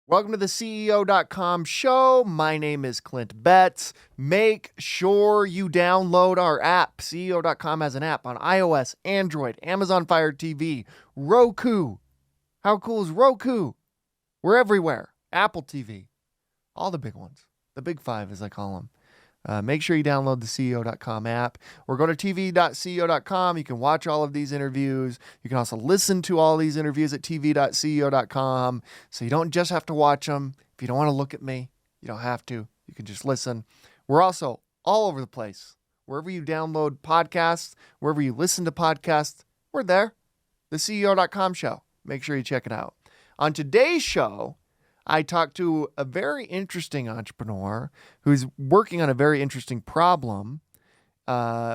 Welcome to the CEO.com show. My name is Clint Betts. Make sure you download our app. CEO.com has an app on iOS, Android, Amazon Fire TV, Roku. How cool is Roku? We're everywhere. Apple TV, all the big ones. The big five, as I call them. Make sure you download the CEO.com app or go to tv.ceo.com. You can watch all of these interviews. You can also listen to all these interviews at tv.ceo.com. So you don't just have to watch them. If you don't want to look at me, you don't have to. You can just listen. We're also all over the place. Wherever you download podcasts, wherever you listen to podcasts, we're there. The CEO.com show. Make sure you check it out. On today's show, I talked to a very interesting entrepreneur who's working on a very interesting problem,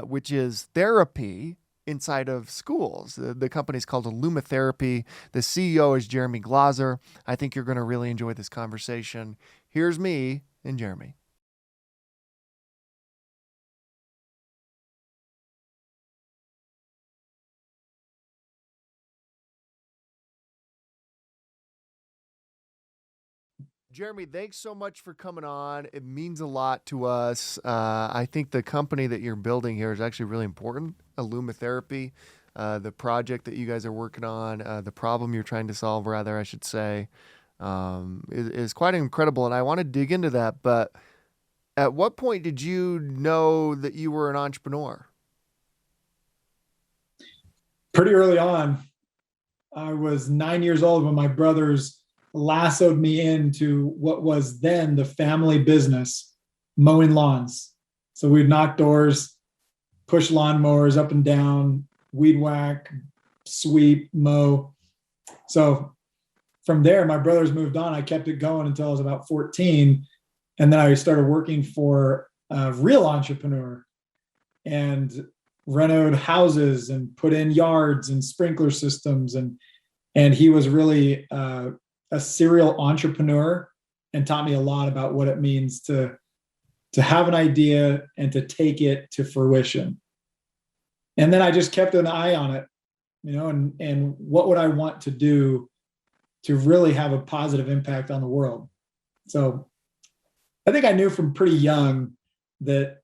which is therapy inside of schools. The company is called eLuma Therapy. The CEO is Jeremy Glauser. I think you're going to really enjoy this conversation. Here's me and Jeremy. Jeremy, thanks so much for coming on. It means a lot to us. I think the company that you're building here is actually really important. eLuma Therapy, the project that you guys are working on, the problem you're trying to solve, rather, I should say, is quite incredible. And I want to dig into that. But at what point did you know that you were an entrepreneur? Pretty early on. I was 9 years old when my brothers lassoed me into what was then the family business, mowing lawns. So we'd knock doors, push lawnmowers up and down, weed whack, sweep, mow. So from there, my brothers moved on. I kept it going until I was about 14. And then I started working for a real entrepreneur and renovated houses and put in yards and sprinkler systems. And he was really a serial entrepreneur and taught me a lot about what it means to have an idea and to take it to fruition. And then I just kept an eye on it, and what would I want to do to really have a positive impact on the world. So I think I knew from pretty young that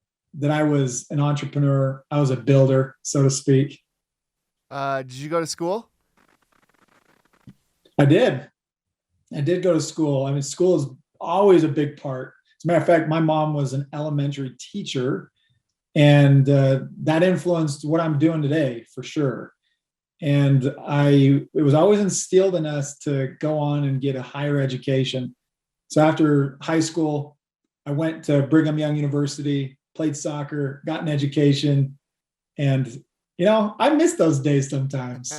I was an entrepreneur. I was a builder, so to speak. Did you go to school? I did. I did go to school. I mean, school is always a big part. As a matter of fact, my mom was an elementary teacher, and that influenced what I'm doing today for sure. And it was always instilled in us to go on and get a higher education. So after high school, I went to Brigham Young University, played soccer, got an education, and I miss those days sometimes.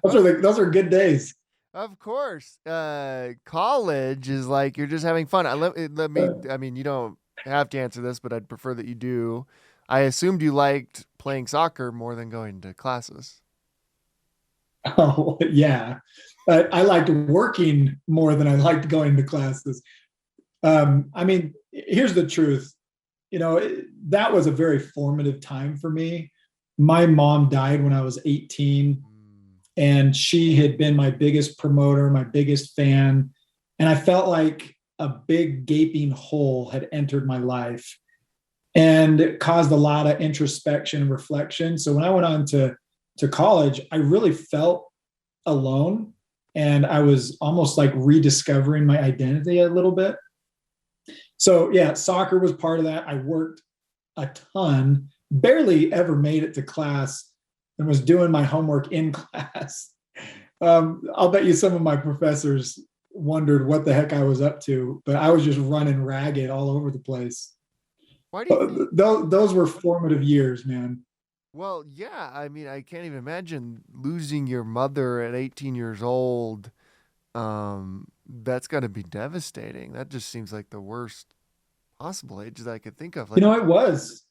Those are good days. Of course. College is like you're just having fun. Let me, I mean, you don't have to answer this, but I'd prefer that you do. I assumed you liked playing soccer more than going to classes. Oh, yeah. I liked working more than I liked going to classes. I mean, here's the truth. That was a very formative time for me. My mom died when I was 18. And she had been my biggest promoter, my biggest fan. And I felt like a big gaping hole had entered my life. And it caused a lot of introspection and reflection. So when I went on to college, I really felt alone. And I was almost like rediscovering my identity a little bit. So yeah, soccer was part of that. I worked a ton, barely ever made it to class, and was doing my homework in class. I'll bet you some of my professors wondered what the heck I was up to, but I was just running ragged all over the place. Why do you think? Those were formative years, man. Well, yeah. I mean, I can't even imagine losing your mother at 18 years old. That's got to be devastating. That just seems like the worst possible age that I could think of. Like, It was.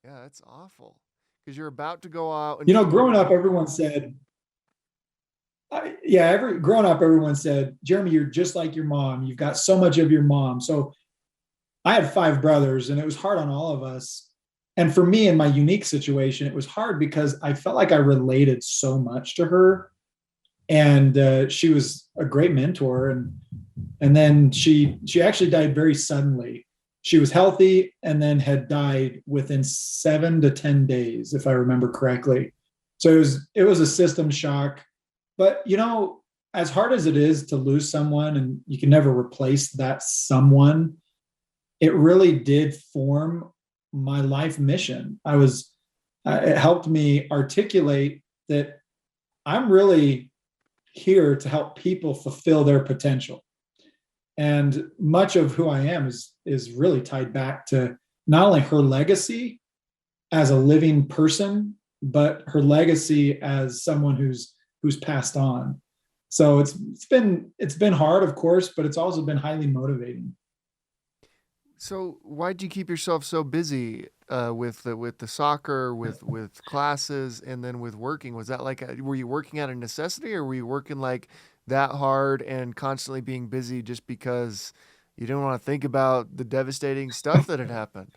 yeah, that's awful. Because you're about to go out and Growing up, everyone said, growing up, everyone said, Jeremy, you're just like your mom. You've got so much of your mom. So I had 5 brothers, and it was hard on all of us. And for me, in my unique situation, it was hard because I felt like I related so much to her. And she was a great mentor. And then she actually died very suddenly. She was healthy and then had died within 7 to 10 days, if I remember correctly. So it was a system shock. But as hard as it is to lose someone, and you can never replace that someone, it really did form my life mission. It helped me articulate that I'm really here to help people fulfill their potential. And much of who I am is really tied back to not only her legacy as a living person, but her legacy as someone who's passed on. So it's been hard, of course, but it's also been highly motivating. So why'd you keep yourself so busy with the soccer, with classes, and then with working? Was that were you working out of necessity, or were you working like that hard and constantly being busy just because you didn't want to think about the devastating stuff that had happened?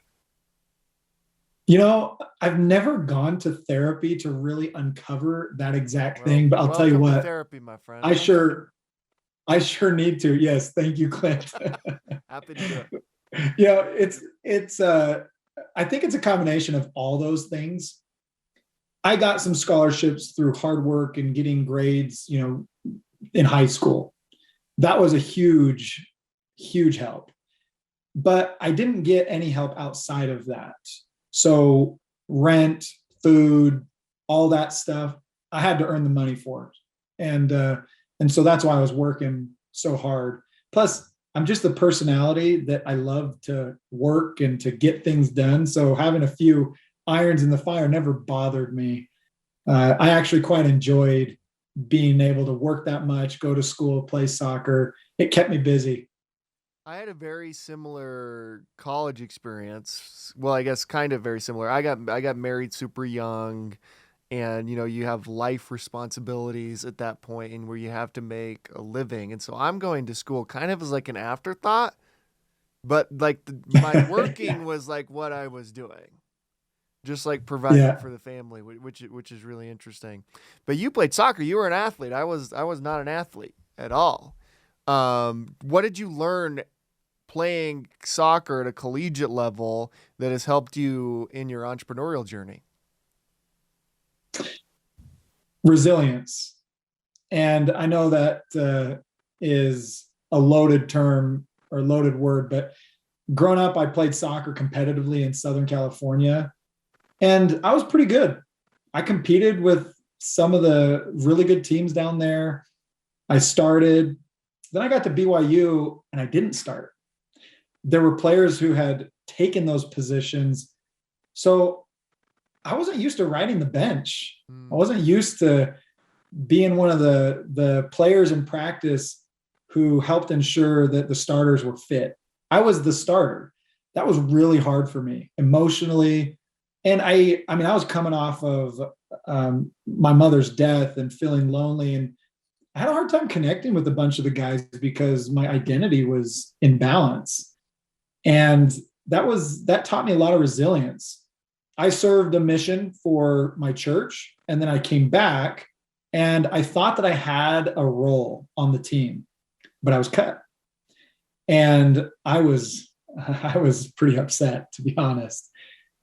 I've never gone to therapy to really uncover that exact Well, thing, but I'll tell you welcome to what, therapy, my friend. I sure I sure need to. Yes, thank you, Clint. Happy to do it. It's I think it's a combination of all those things. I got some scholarships through hard work and getting grades, in high school. That was a huge, huge help. But I didn't get any help outside of that. So rent, food, all that stuff, I had to earn the money for it. And so that's why I was working so hard. Plus, I'm just the personality that I love to work and to get things done. So having a few irons in the fire never bothered me. I actually quite enjoyed being able to work that much, go to school, play soccer. It kept me busy. I had a very similar college experience. Well, I guess kind of very similar. I got married super young, and you have life responsibilities at that point and where you have to make a living. And so I'm going to school kind of as like an afterthought, but like my working was like what I was doing. Just like providing Yeah. for the family, which is really interesting. But you played soccer. You were an athlete. I was not an athlete at all. What did you learn playing soccer at a collegiate level that has helped you in your entrepreneurial journey? Resilience. And I know that is a loaded term or loaded word, but growing up, I played soccer competitively in Southern California, and I was pretty good. I competed with some of the really good teams down there. I started, then I got to BYU and I didn't start. There were players who had taken those positions. So I wasn't used to riding the bench. I Hmm. wasn't used to being one of the players in practice who helped ensure that the starters were fit. I was the starter. That was really hard for me emotionally. And I mean, I was coming off of my mother's death and feeling lonely, and I had a hard time connecting with a bunch of the guys because my identity was in balance. And that taught me a lot of resilience. I served a mission for my church, and then I came back and I thought that I had a role on the team, but I was cut. And I was pretty upset, to be honest.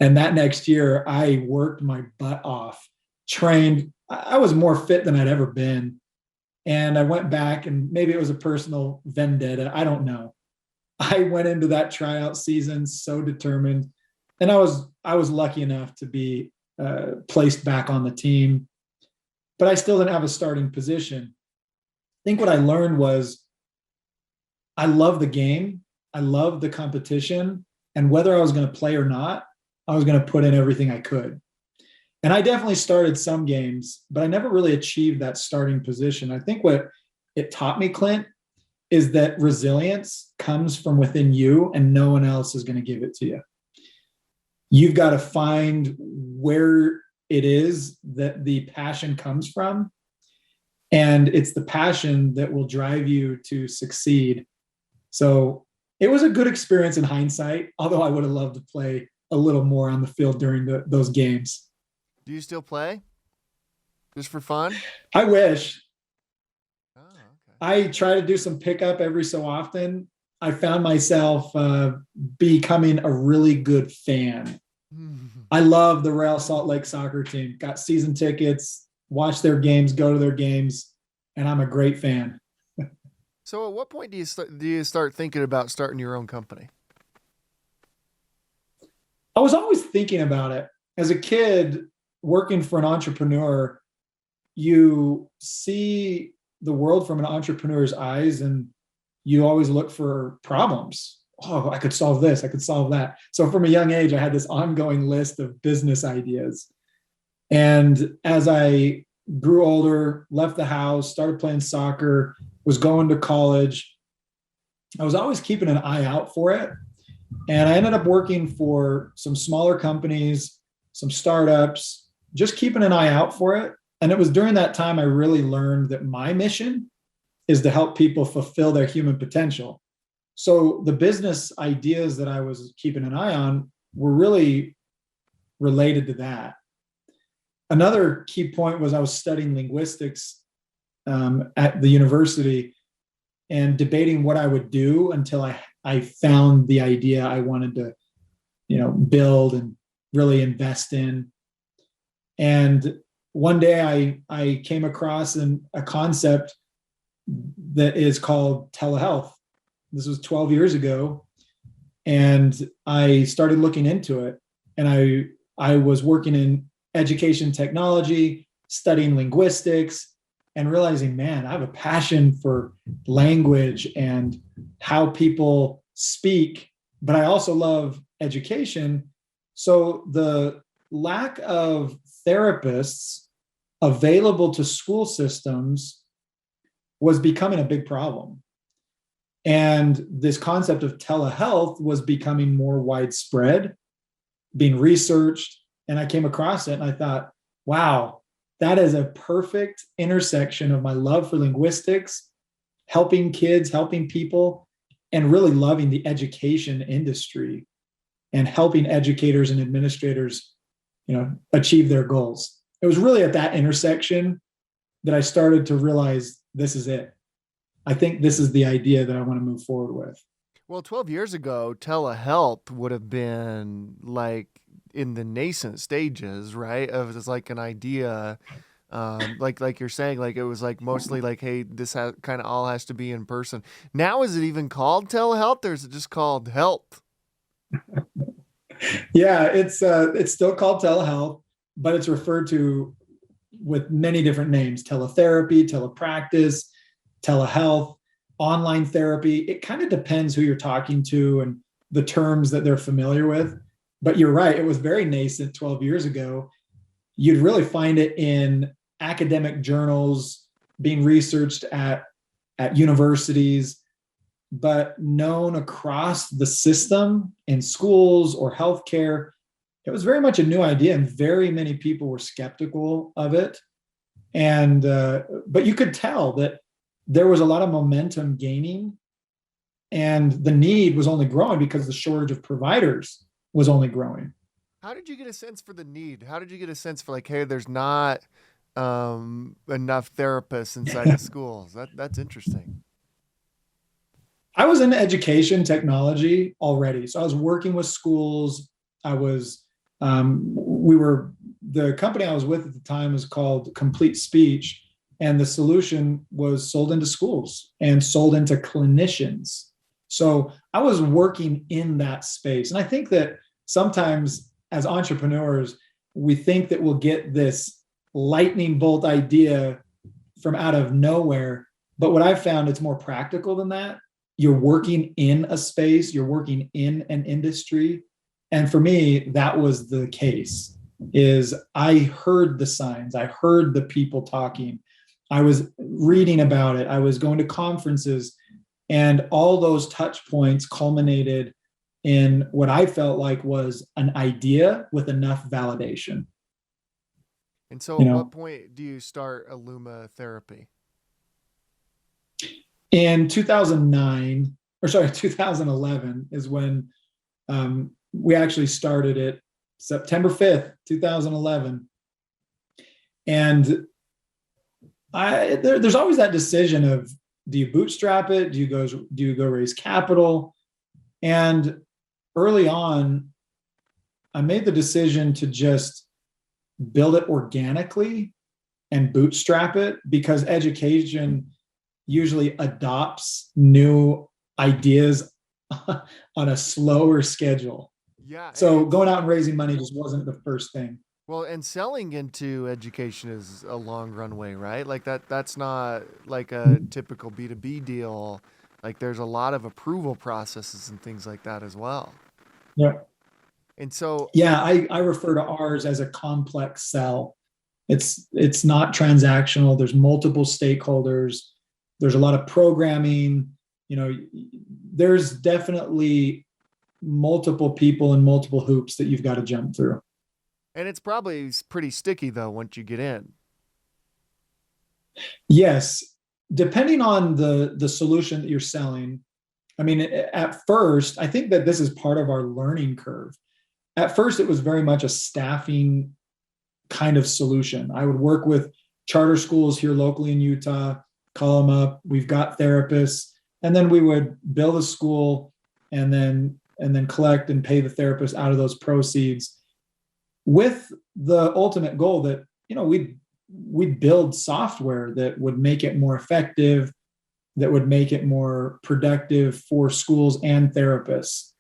And that next year I worked my butt off, trained. I was more fit than I'd ever been. And I went back, and maybe it was a personal vendetta. I don't know. I went into that tryout season so determined, and I was lucky enough to be placed back on the team, but I still didn't have a starting position. I think what I learned was I love the game, I love the competition, and whether I was going to play or not, I was going to put in everything I could. And I definitely started some games, but I never really achieved that starting position. I think what it taught me, Clint, is that resilience comes from within you and no one else is going to give it to you. You've got to find where it is that the passion comes from. And it's the passion that will drive you to succeed. So it was a good experience in hindsight, although I would have loved to play a little more on the field during those games. Do you still play just for fun? I wish. I try to do some pickup every so often. I found myself becoming a really good fan. I love the Real Salt Lake soccer team. Got season tickets, watch their games, go to their games, and I'm a great fan. So at what point do you start thinking about starting your own company? I was always thinking about it. As a kid, working for an entrepreneur, you see the world from an entrepreneur's eyes, and you always look for problems. Oh, I could solve this, I could solve that. So from a young age, I had this ongoing list of business ideas. And as I grew older, left the house, started playing soccer, was going to college, I was always keeping an eye out for it. And I ended up working for some smaller companies, some startups, just keeping an eye out for it. And it was during that time I really learned that my mission is to help people fulfill their human potential. So the business ideas that I was keeping an eye on were really related to that. Another key point was I was studying linguistics at the university and debating what I would do until I found the idea I wanted to, build and really invest in. And one day I came across a concept that is called telehealth. This was 12 years ago. And I started looking into it. And I was working in education technology, studying linguistics, and realizing, man, I have a passion for language and how people speak, but I also love education. So the lack of therapists available to school systems was becoming a big problem. And this concept of telehealth was becoming more widespread, being researched. And I came across it and I thought, wow, that is a perfect intersection of my love for linguistics, helping kids, helping people, and really loving the education industry and helping educators and administrators, achieve their goals. It was really at that intersection that I started to realize this is it. I think this is the idea that I want to move forward with. Well, 12 years ago, telehealth would have been like in the nascent stages, right? Of just like an idea, like you're saying, like it was like mostly like, hey, this kind of all has to be in person. Now, is it even called telehealth, or is it just called health? Yeah, it's still called telehealth, but it's referred to with many different names: teletherapy, telepractice, telehealth, online therapy. It kind of depends who you're talking to and the terms that they're familiar with. But you're right, it was very nascent 12 years ago. You'd really find it in academic journals, being researched at universities, but known across the system in schools or healthcare. It was very much a new idea, and very many people were skeptical of it. And but you could tell that there was a lot of momentum gaining, and the need was only growing because the shortage of providers was only growing. How did you get a sense for the need? How did you get a sense for like, hey, there's not enough therapists inside the schools? That's interesting. I was in education technology already. So I was working with schools. We were, the company I was with at the time was called Complete Speech. And the solution was sold into schools and sold into clinicians. So I was working in that space. And I think that sometimes as entrepreneurs, we think that we'll get this lightning bolt idea from out of nowhere. But what I've found, it's more practical than that. You're working in a space, you're working in an industry. And for me, that was the case. Is I heard the signs, I heard the people talking, I was reading about it, I was going to conferences, and all those touch points culminated in what I felt like was an idea with enough validation. And so You at what know, point do you start eLuma therapy? in 2009, or sorry, 2011 is when we actually started it, September 5th, 2011. And there's always that decision of, Do you bootstrap it? Do you go raise capital? And early on, I made the decision to just build it organically and bootstrap it, because education usually adopts new ideas on a slower schedule. Yeah, and So going out and raising money just wasn't the first thing. well, and selling into education is a long runway, right? Like that's not like a typical B2B deal. Like there's a lot of approval processes and things like that as well. Yeah. And so, Yeah, I refer to ours as a complex sell. It's not transactional. There's multiple stakeholders. There's a lot of programming. You know, there's definitely multiple people and multiple hoops that you've got to jump through. and it's probably pretty sticky though once you get in. Yes, depending on the solution that you're selling. I mean, at first, I think that this is part of our learning curve. At first, it was very much a staffing kind of solution. I would work with charter schools here locally in Utah, call them up. We've got therapists, and then we would build a school, and then collect and pay the therapist out of those proceeds, with the ultimate goal that we'd build software that would make it more effective, that would make it more productive for schools and therapists.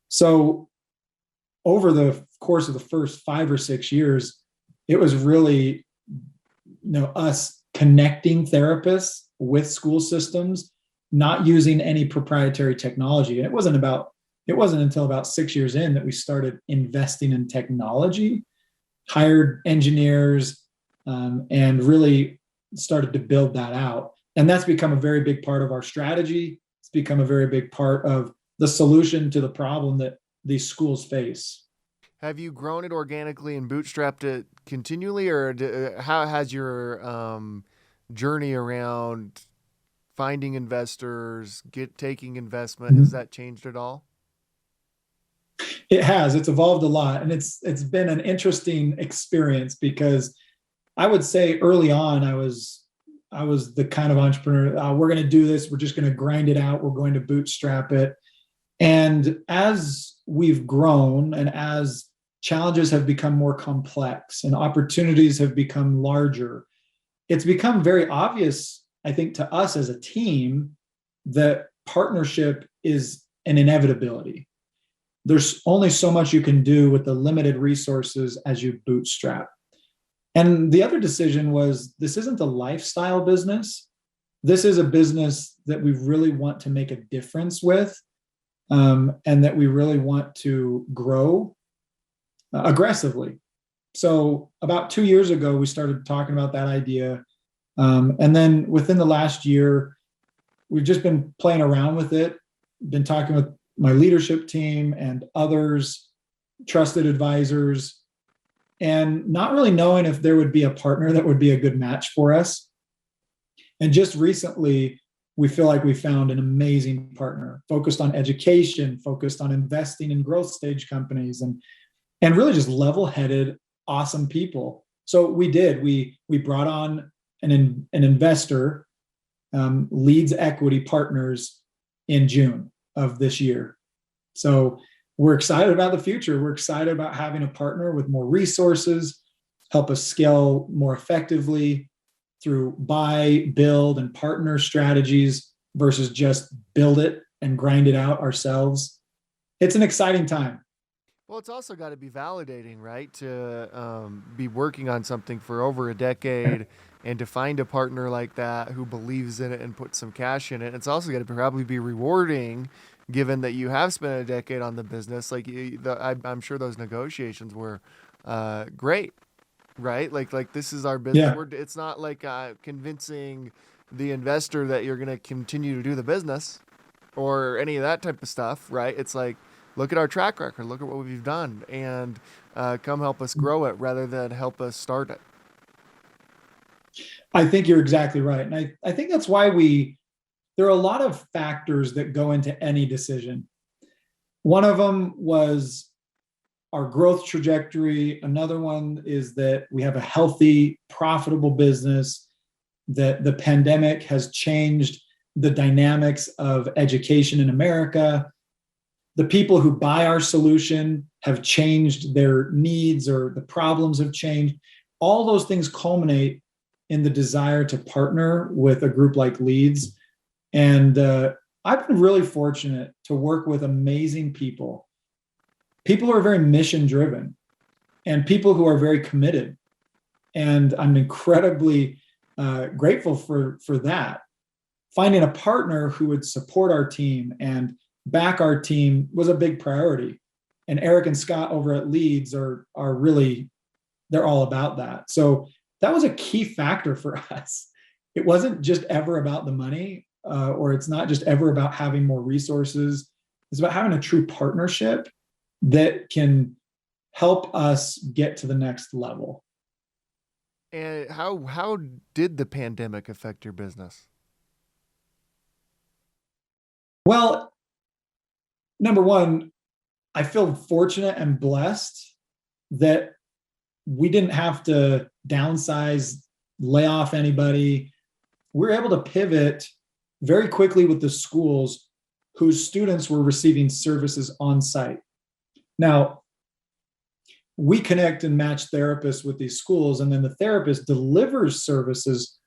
So over the course of the first 5 or 6 years, it was really us connecting therapists with school systems, not using any proprietary technology. And it wasn't until about 6 years in that we started investing in technology, hired engineers, and really started to build that out. And that's become a very big part of our strategy. It's become a very big part of the solution to the problem that these schools face. Have you grown it organically and bootstrapped it continually, or how has your journey around finding investors, taking investment, has that changed at all? It has. It's evolved a lot, and it's been an interesting experience, because I would say early on I was the kind of entrepreneur. We're going to do this. We're just going to grind it out. We're going to bootstrap it. And as we've grown, and as challenges have become more complex and opportunities have become larger, it's become very obvious, I think, to us as a team, that partnership is an inevitability. There's only so much you can do with the limited resources as you bootstrap. And the other decision was, this isn't a lifestyle business. This is a business that we really want to make a difference with, and that we really want to grow aggressively. So about 2 years ago, we started talking about that idea. And then within the last year, we've just been playing around with it, been talking with my leadership team and others, trusted advisors, and not really knowing if there would be a partner that would be a good match for us. And just recently, we feel like we found an amazing partner focused on education, focused on investing in growth stage companies, and really just level-headed, awesome people. So we did. We brought on an investor, Leads Equity Partners, in June of this year. So we're excited about the future. We're excited about having a partner with more resources, help us scale more effectively through buy, build, and partner strategies versus just build it and grind it out ourselves. It's an exciting time. Well, it's also got to be validating, right? To be working on something for over a decade and to find a partner like that who believes in it and puts some cash in it. It's also got to probably be rewarding, given that you have spent a decade on the business. Like I'm sure those negotiations were great, right? Like this is our business. Yeah. It's not like convincing the investor that you're going to continue to do the business or any of that type of stuff, right? It's like, look at our track record, look at what we've done, and come help us grow it rather than help us start it. I think you're exactly right. And I think that's why there are a lot of factors that go into any decision. One of them was our growth trajectory. Another one is that we have a healthy, profitable business. that the pandemic has changed the dynamics of education in America. The people who buy our solution have changed their needs, or the problems have changed. All those things culminate in the desire to partner with a group like Leads. And I've been really fortunate to work with amazing people who are very mission driven, and people who are very committed. And I'm incredibly grateful for that. Finding a partner who would support our team and back our team was a big priority. And Eric and Scott over at Leads are really, they're all about that. So that was a key factor for us. It wasn't just ever about the money, or it's not just ever about having more resources. It's about having a true partnership that can help us get to the next level. And how did the pandemic affect your business? Well, number one, I feel fortunate and blessed that we didn't have to downsize, lay off anybody. We're able to pivot very quickly with the schools whose students were receiving services on site. Now, we connect and match therapists with these schools, and then the therapist delivers services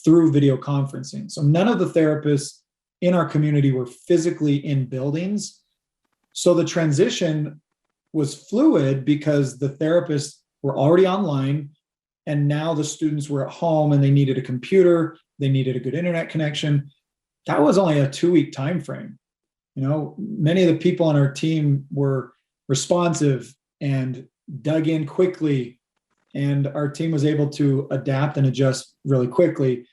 through video conferencing. So none of the therapists in our community were physically in buildings. So the transition was fluid because the therapists were already online, and now the students were at home and they needed a computer, they needed a good internet connection. That was only a 2-week time frame. Many of the people on our team were responsive and dug in quickly, and our team was able to adapt and adjust really quickly.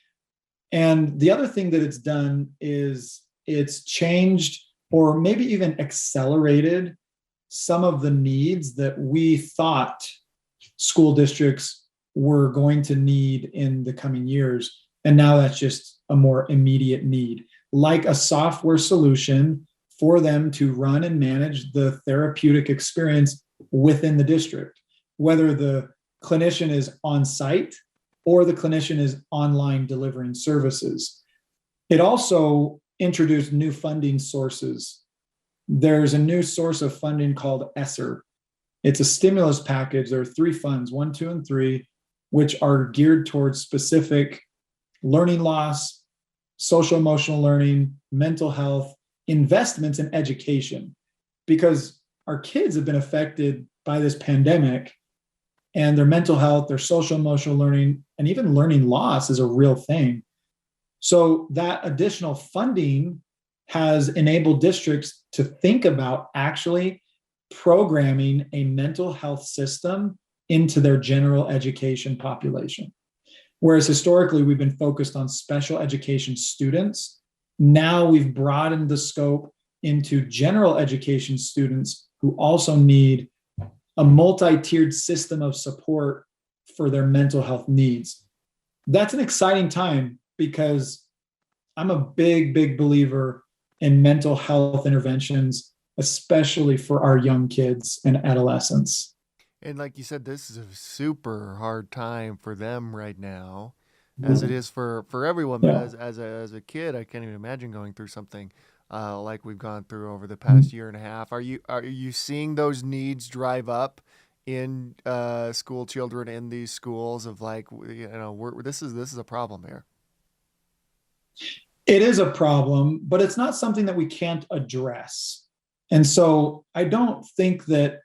And the other thing that it's done is it's changed, or maybe even accelerated, some of the needs that we thought school districts were going to need in the coming years. And now that's just a more immediate need, like a software solution for them to run and manage the therapeutic experience within the district, whether the clinician is on site or the clinician is online delivering services. It also introduced new funding sources. There's a new source of funding called ESSER. It's a stimulus package. There are 3 funds, 1, 2, and 3, which are geared towards specific learning loss, social emotional learning, mental health, investments in education, because our kids have been affected by this pandemic, and their mental health, their social emotional learning, and even learning loss is a real thing. So that additional funding has enabled districts to think about actually programming a mental health system into their general education population. Whereas historically, we've been focused on special education students. Now we've broadened the scope into general education students who also need a multi-tiered system of support for their mental health needs. That's an exciting time because I'm a big, big believer in mental health interventions, especially for our young kids and adolescents. And like you said, this is a super hard time for them right now, as it is for everyone. But Yeah. as a kid, I can't even imagine going through something like we've gone through over the past year and a half. Are you seeing those needs drive up in school children in these schools of like, this is a problem here? It is a problem, but it's not something that we can't address. And so I don't think that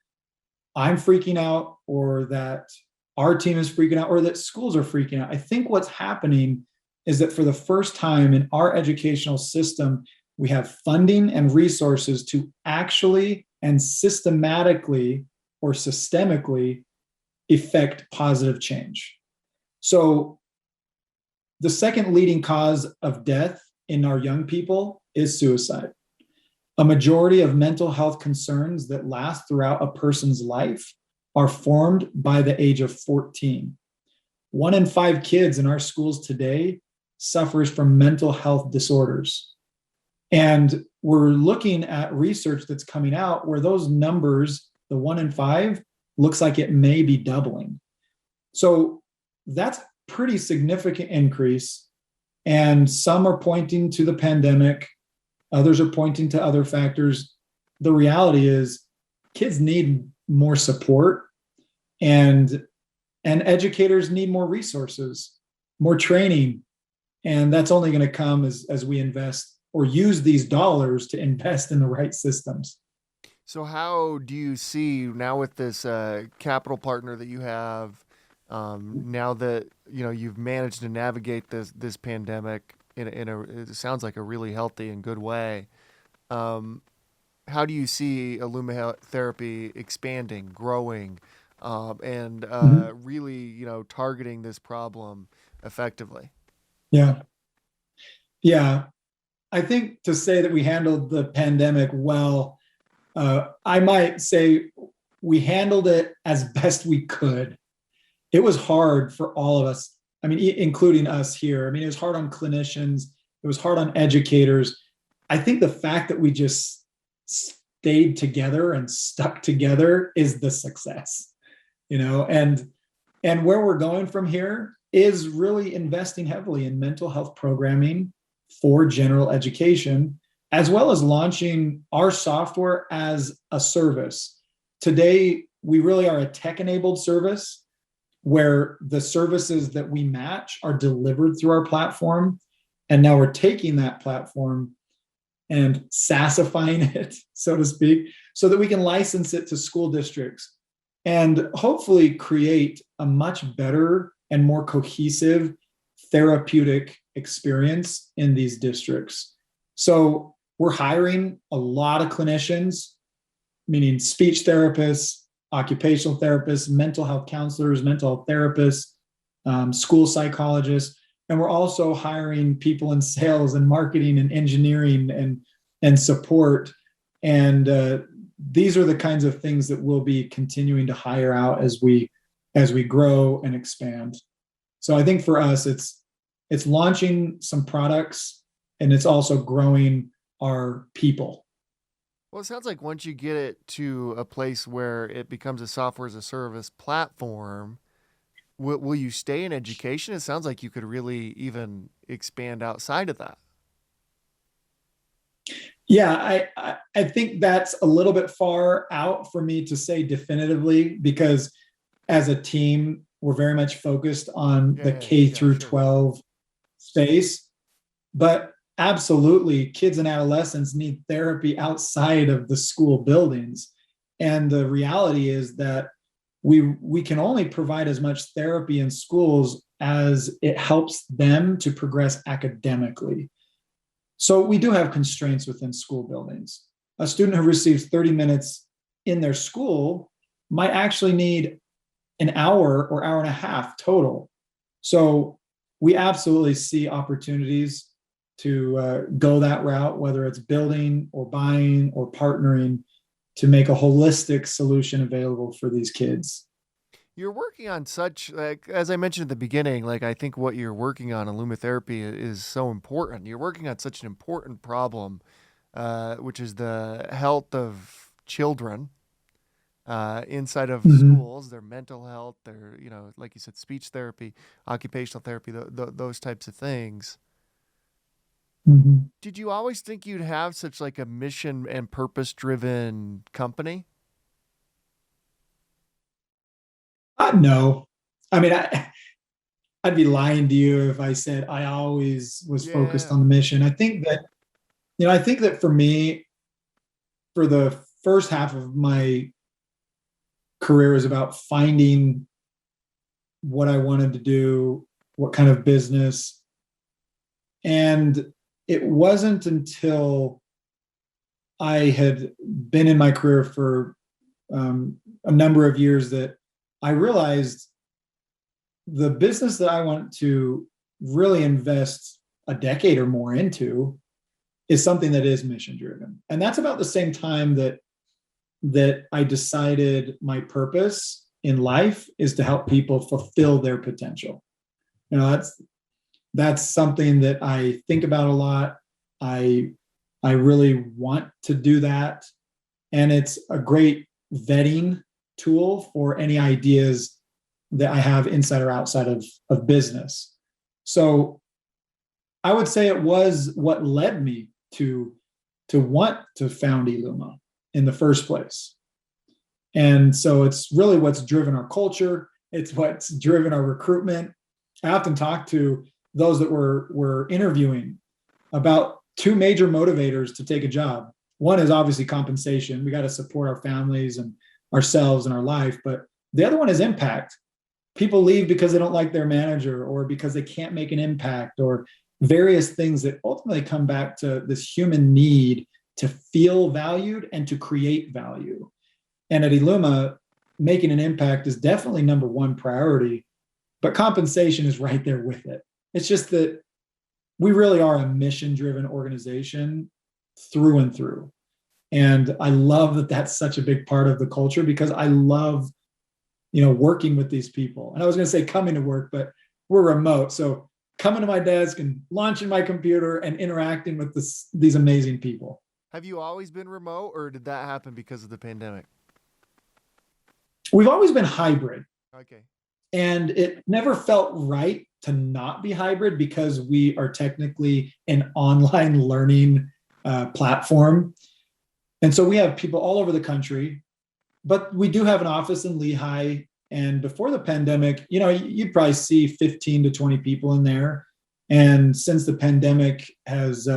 I'm freaking out, or that our team is freaking out, or that schools are freaking out. I think what's happening is that for the first time in our educational system, we have funding and resources to actually and systematically or systemically effect positive change. So the second leading cause of death in our young people is suicide. A majority of mental health concerns that last throughout a person's life are formed by the age of 14. 1 in 5 kids in our schools today suffers from mental health disorders. And we're looking at research that's coming out where those numbers, the 1 in 5, looks like it may be doubling. So that's a pretty significant increase. And some are pointing to the pandemic, others are pointing to other factors. The reality is kids need more support, and educators need more resources, more training. And that's only going to come as we invest or use these dollars to invest in the right systems. So how do you see now with this capital partner that you have, now that you've managed to navigate this pandemic in a it sounds like a really healthy and good way? Um, how do you see eLuma therapy expanding, growing, and Mhm. really targeting this problem effectively? Yeah. Yeah. I think to say that we handled the pandemic well, I might say we handled it as best we could. It was hard for all of us. I mean, including us here. I mean, it was hard on clinicians. It was hard on educators. I think the fact that we just stayed together and stuck together is the success, and where we're going from here is really investing heavily in mental health programming for general education, as well as launching our software as a service. Today, we really are a tech enabled service where the services that we match are delivered through our platform. And now we're taking that platform and SaaSifying it, so to speak, so that we can license it to school districts and hopefully create a much better and more cohesive therapeutic experience in these districts. So we're hiring a lot of clinicians, meaning speech therapists, occupational therapists, mental health counselors, mental health therapists, school psychologists, and we're also hiring people in sales and marketing and engineering and support. And these are the kinds of things that we'll be continuing to hire out as we grow and expand. So I think for us, it's launching some products, and it's also growing our people. Well, it sounds like once you get it to a place where it becomes a software as a service platform, will you stay in education? It sounds like you could really even expand outside of that. Yeah, I think that's a little bit far out for me to say definitively, because as a team, we're very much focused on the K Yeah, through sure. 12 space. But absolutely, kids and adolescents need therapy outside of the school buildings. And the reality is that we can only provide as much therapy in schools as it helps them to progress academically. So we do have constraints within school buildings. A student who receives 30 minutes in their school might actually need an hour or hour and a half total. So we absolutely see opportunities to go that route, whether it's building or buying or partnering to make a holistic solution available for these kids. You're working on such, like, as I mentioned at the beginning, like, I think what you're working on alumitherapy is so important. You're working on such an important problem, which is the health of children inside of Mhm. schools, their mental health, their, like you said, speech therapy, occupational therapy, those types of things. Mhm. Did you always think you'd have such like a mission and purpose driven company? No, I mean, I'd be lying to you if I said I always was focused Yeah. on the mission. I think that for me, for the first half of my career is about finding what I wanted to do, what kind of business. And it wasn't until I had been in my career for a number of years that I realized the business that I want to really invest a decade or more into is something that is mission driven. And that's about the same time that I decided my purpose in life is to help people fulfill their potential. That's something that I think about a lot. I I really want to do that, and it's a great vetting tool for any ideas that I have inside or outside of business. So I would say it was what led me to want to found eLuma in the first place. And so it's really what's driven our culture. It's what's driven our recruitment. I often talk to those that we're interviewing about two major motivators to take a job. One is obviously compensation. We got to support our families and ourselves and our life. But the other one is impact. People leave because they don't like their manager or because they can't make an impact or various things that ultimately come back to this human need to feel valued and to create value. And at eLuma, making an impact is definitely number one priority, but compensation is right there with it. It's just that we really are a mission-driven organization through and through. And I love that that's such a big part of the culture because I love, working with these people. And I was going to say coming to work, but we're remote. So coming to my desk and launching my computer and interacting with these amazing people. Have you always been remote, or did that happen because of the pandemic? We've always been hybrid. Okay. And it never felt right to not be hybrid because we are technically an online learning platform. And so we have people all over the country, but we do have an office in Lehigh. And before the pandemic, you'd probably see 15 to 20 people in there. And since the pandemic has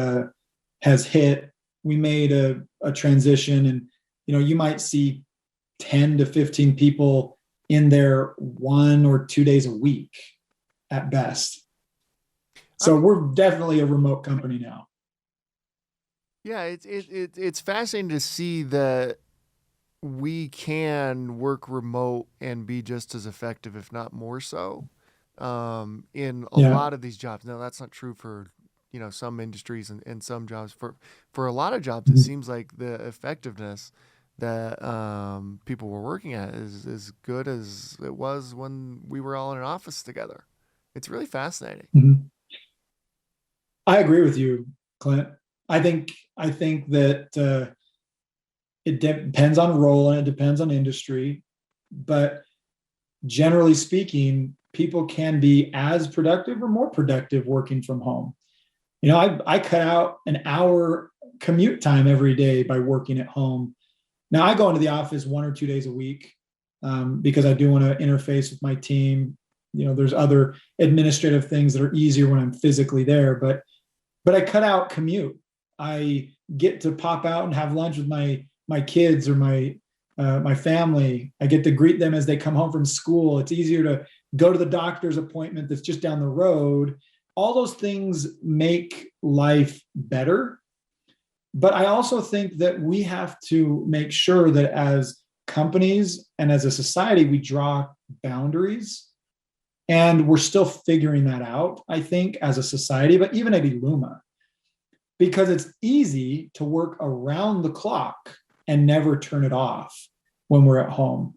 hit, we made a transition, and you might see 10 to 15 people in there 1 or 2 days a week at best. So we're definitely a remote company now. Yeah, it's fascinating to see that we can work remote and be just as effective, if not more so, in a lot of these jobs. Now, that's not true for some industries and some jobs. For a lot of jobs, it seems like the effectiveness that people were working at is as good as it was when we were all in an office together. It's really fascinating. Mm-hmm. I agree with you, Clint. I think that it depends on role and it depends on industry, but generally speaking, people can be as productive or more productive working from home. I cut out an hour commute time every day by working at home. Now I go into the office 1 or 2 days a week because I do want to interface with my team. There's other administrative things that are easier when I'm physically there, but I cut out commute. I get to pop out and have lunch with my kids or my family. I get to greet them as they come home from school. It's easier to go to the doctor's appointment that's just down the road. All those things make life better. But I also think that we have to make sure that as companies and as a society, we draw boundaries. And we're still figuring that out, I think, as a society, but even at eLuma, because it's easy to work around the clock and never turn it off when we're at home.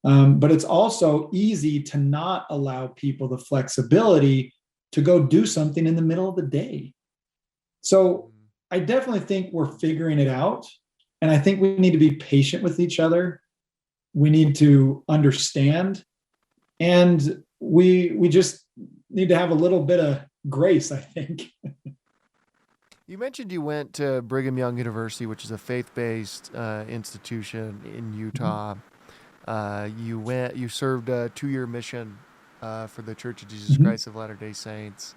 But it's also easy to not allow people the flexibility to go do something in the middle of the day. So I definitely think we're figuring it out. And I think we need to be patient with each other. We need to understand. And we just need to have a little bit of grace, I think. You mentioned you went to Brigham Young University, which is a faith-based institution in Utah. You served a 2-year mission for the Church of Jesus Christ of Latter-day Saints,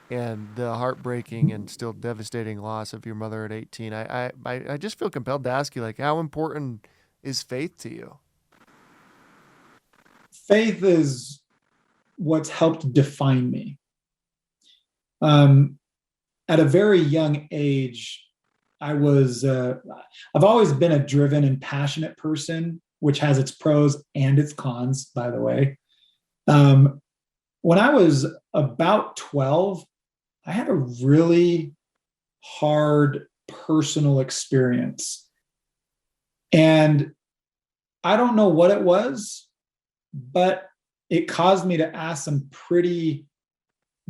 and the heartbreaking and still devastating loss of your mother at 18. I just feel compelled to ask you, how important is faith to you? Faith is what's helped define me. At a very young age, I've always been a driven and passionate person, which has its pros and its cons, by the way. When I was about 12, I had a really hard personal experience. And I don't know what it was, but it caused me to ask some pretty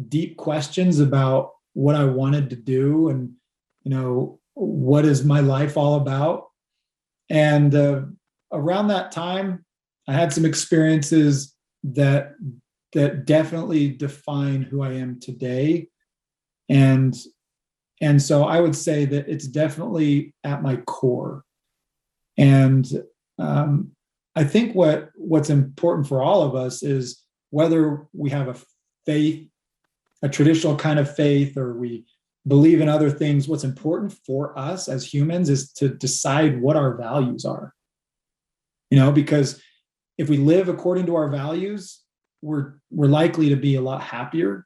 deep questions about what I wanted to do and, what is my life all about? And around that time, I had some experiences that definitely define who I am today. And and so I would say that it's definitely at my core. And um, I think what's important for all of us is whether we have a faith, a traditional kind of faith, or we believe in other things. What's important for us as humans is to decide what our values are. Because if we live according to our values, we're likely to be a lot happier.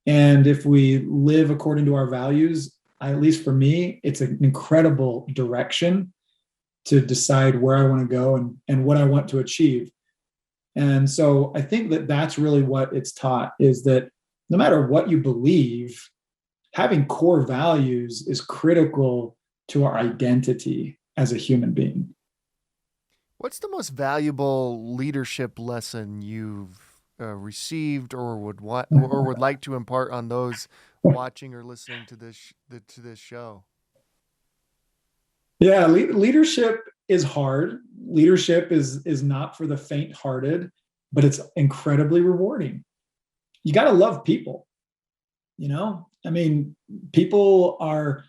And if we live according to our values, at least for me, it's an incredible direction to decide where I want to go and what I want to achieve. And so I think that that's really what it's taught, is that no matter what you believe, having core values is critical to our identity as a human being. What's the most valuable leadership lesson you've received, or would like to impart on those watching or listening to this show? Yeah, leadership is hard. Leadership is not for the faint-hearted, but it's incredibly rewarding. You got to love people. I mean, people are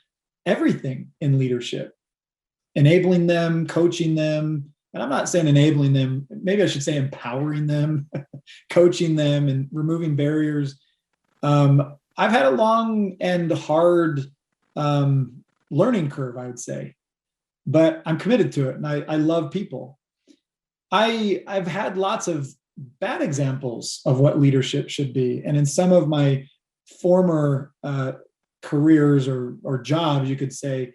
everything in leadership. Enabling them, coaching them, and I'm not saying enabling them, maybe I should say empowering them, coaching them, and removing barriers. I've had a long and hard learning curve, I would say, but I'm committed to it, and I love people. I've had lots of bad examples of what leadership should be, and in some of my former careers or jobs, you could say,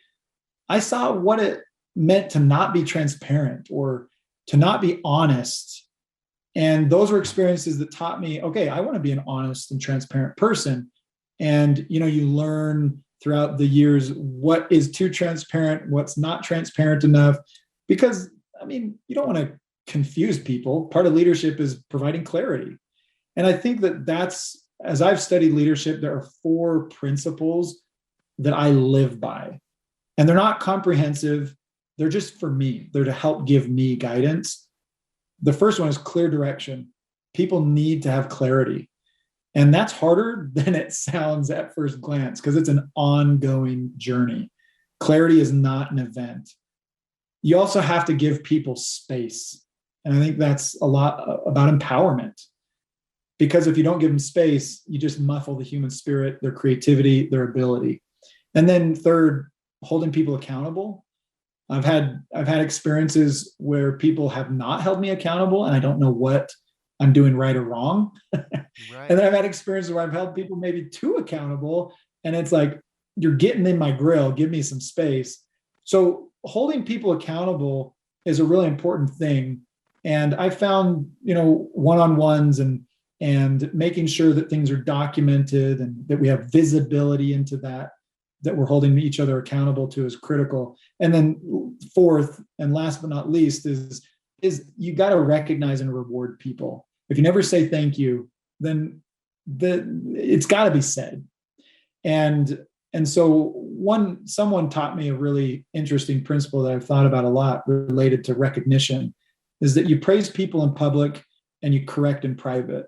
I saw what it meant to not be transparent or to not be honest. And those were experiences that taught me, okay, I want to be an honest and transparent person. And, you learn throughout the years what is too transparent, what's not transparent enough, because, I mean, you don't want to confuse people. Part of leadership is providing clarity. And I think that's, as I've studied leadership, there are 4 principles that I live by. And they're not comprehensive. They're just for me. They're to help give me guidance. The first one is clear direction. People need to have clarity. And that's harder than it sounds at first glance, because it's an ongoing journey. Clarity is not an event. You also have to give people space. And I think that's a lot about empowerment. Because if you don't give them space, you just muffle the human spirit, their creativity, their ability. And then third, holding people accountable. I've had experiences where people have not held me accountable, and I don't know what I'm doing right or wrong. Right. And then I've had experiences where I've held people maybe too accountable, and it's like, you're getting in my grill, give me some space. So holding people accountable is a really important thing. And I found, one-on-ones and making sure that things are documented and that we have visibility into that we're holding each other accountable to is critical. And then fourth and last but not least is you got to recognize and reward people. If you never say thank you, then it's got to be said. And so someone taught me a really interesting principle that I've thought about a lot related to recognition, is that you praise people in public and you correct in private.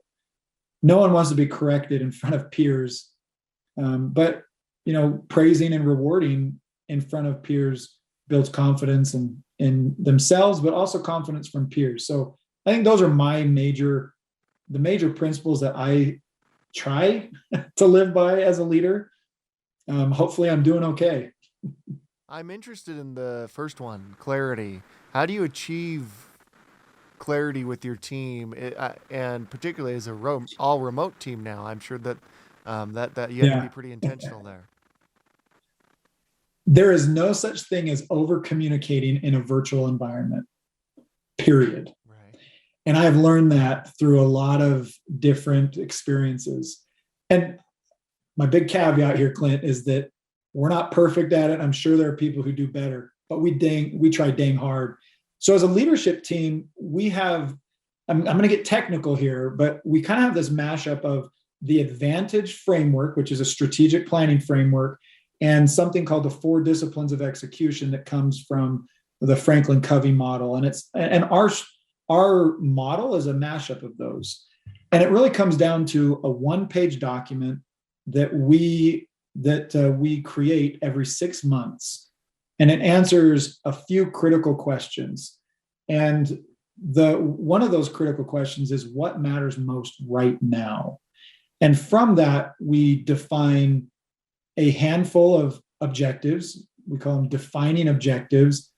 No one wants to be corrected in front of peers, but praising and rewarding in front of peers builds confidence in themselves, but also confidence from peers. So I think those are the major principles that I try to live by as a leader. Hopefully I'm doing okay. I'm interested in the first one, clarity. How do you achieve clarity with your team, and particularly as all remote team now? I'm sure that that you have to be Yeah. pretty intentional there. There is no such thing as over communicating in a virtual environment, period. Right. And I've learned that through a lot of different experiences. And my big caveat here, Clint, is that we're not perfect at it. I'm sure there are people who do better, but we try dang hard. So as a leadership team, I'm going to get technical here, but we kind of have this mashup of the Advantage framework, which is a strategic planning framework, and something called the 4 disciplines of execution that comes from the Franklin Covey model. And our model is a mashup of those. And it really comes down to a 1-page document that we that we create every 6 months, and it answers a few critical questions. And the one of those critical questions is what matters most right now. And from that, we define a handful of objectives. We call them defining objectives.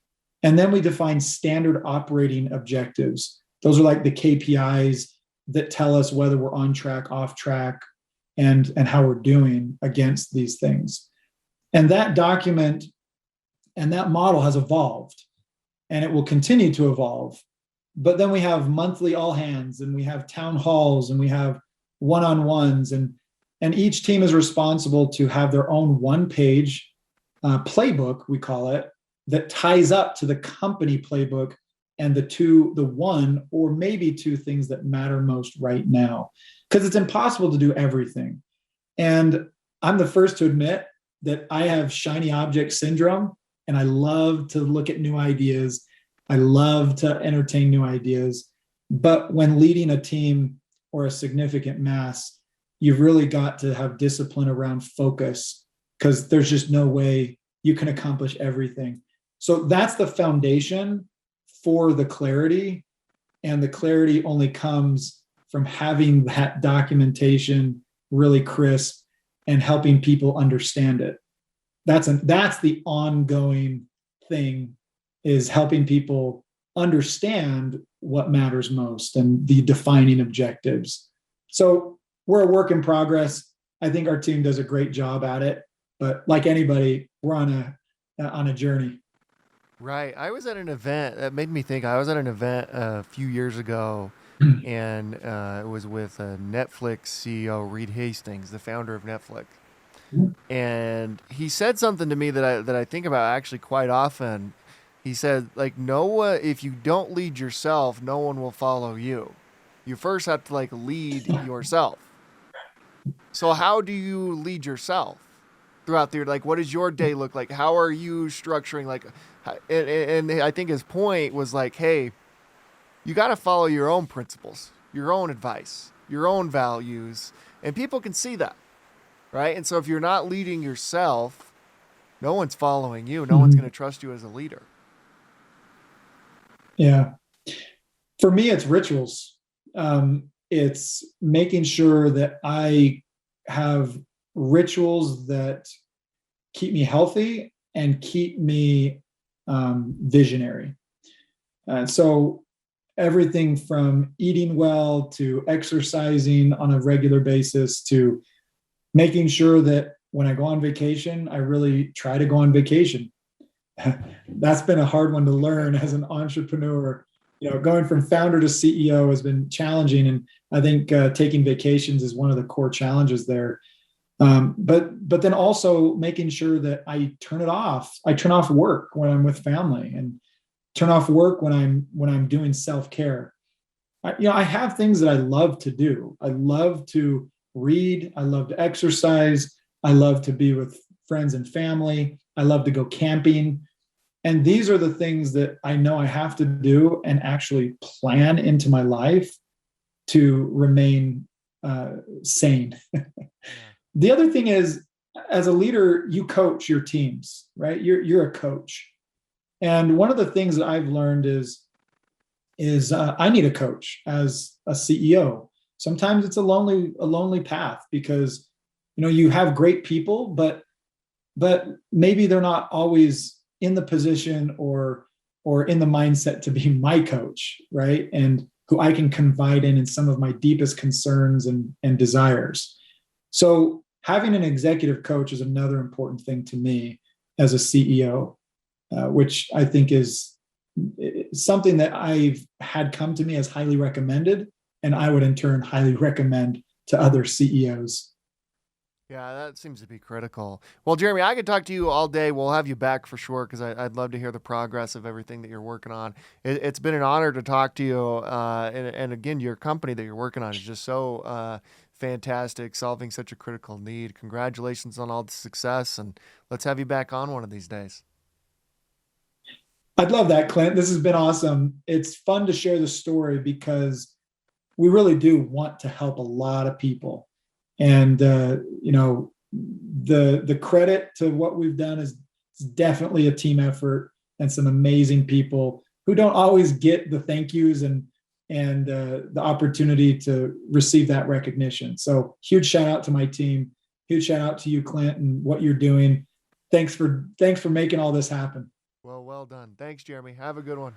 And then we define standard operating objectives. Those are like the KPIs that tell us whether we're on track, off track, and how we're doing against these things. And that document and that model has evolved, and it will continue to evolve. But then we have monthly all hands, and we have town halls, and we have one-on-ones, and each team is responsible to have their own one-page playbook, we call it, that ties up to the company playbook and the one or maybe two things that matter most right now, because it's impossible to do everything. And I'm the first to admit that I have shiny object syndrome, and I love to look at new ideas. I love to entertain new ideas. But when leading a team or a significant mass, you've really got to have discipline around focus, because there's just no way you can accomplish everything. So that's the foundation for the clarity. And the clarity only comes from having that documentation really crisp and helping people understand it. That's the ongoing thing, is helping people understand what matters most and the defining objectives. So we're a work in progress. I think our team does a great job at it, but like anybody, we're on a journey. Right. I was at an event that made me think. I was at an event a few years ago, and it was with Netflix CEO Reed Hastings, the founder of Netflix. And he said something to me that I think about actually quite often. He said, like, if you don't lead yourself, no one will follow you. You first have to like lead yourself. So how do you lead yourself throughout the, like, what does your day look like? How are you structuring, like, and I think his point was like, hey, you got to follow your own principles, your own advice, your own values, and people can see that, right? And so if you're not leading yourself, no one's following you. No one's going to trust you as a leader. Yeah. For me, it's rituals. It's making sure that I have rituals that keep me healthy and keep me visionary. So everything from eating well to exercising on a regular basis to making sure that when I go on vacation, I really try to go on vacation. That's been a hard one to learn as an entrepreneur. Going from founder to CEO has been challenging, and I think taking vacations is one of the core challenges there. But then also making sure that I turn it off. I turn off work when I'm with family, and turn off work when I'm doing self-care. I have things that I love to do. I love to read. I love to exercise. I love to be with friends and family. I love to go camping. And these are the things that I know I have to do and actually plan into my life to remain sane. The other thing is, as a leader, you coach your teams, right? You're a coach. And one of the things that I've learned is I need a coach as a CEO. Sometimes it's a lonely path, because you have great people, but maybe they're not always in the position or in the mindset to be my coach, right? And who I can confide in some of my deepest concerns and desires. So having an executive coach is another important thing to me as a CEO, which I think is something that I've had come to me as highly recommended, and I would in turn highly recommend to other CEOs. Yeah, that seems to be critical. Well, Jeremy, I could talk to you all day. We'll have you back for sure, because I'd love to hear the progress of everything that you're working on. It's been an honor to talk to you. And again, your company that you're working on is just so fantastic, solving such a critical need. Congratulations on all the success, and let's have you back on one of these days. I'd love that, Clint. This has been awesome. It's fun to share the story, because we really do want to help a lot of people. And, the credit to what we've done is definitely a team effort and some amazing people who don't always get the thank yous and the opportunity to receive that recognition. So huge shout out to my team. Huge shout out to you, Clint, and what you're doing. Thanks for making all this happen. Well done. Thanks, Jeremy. Have a good one.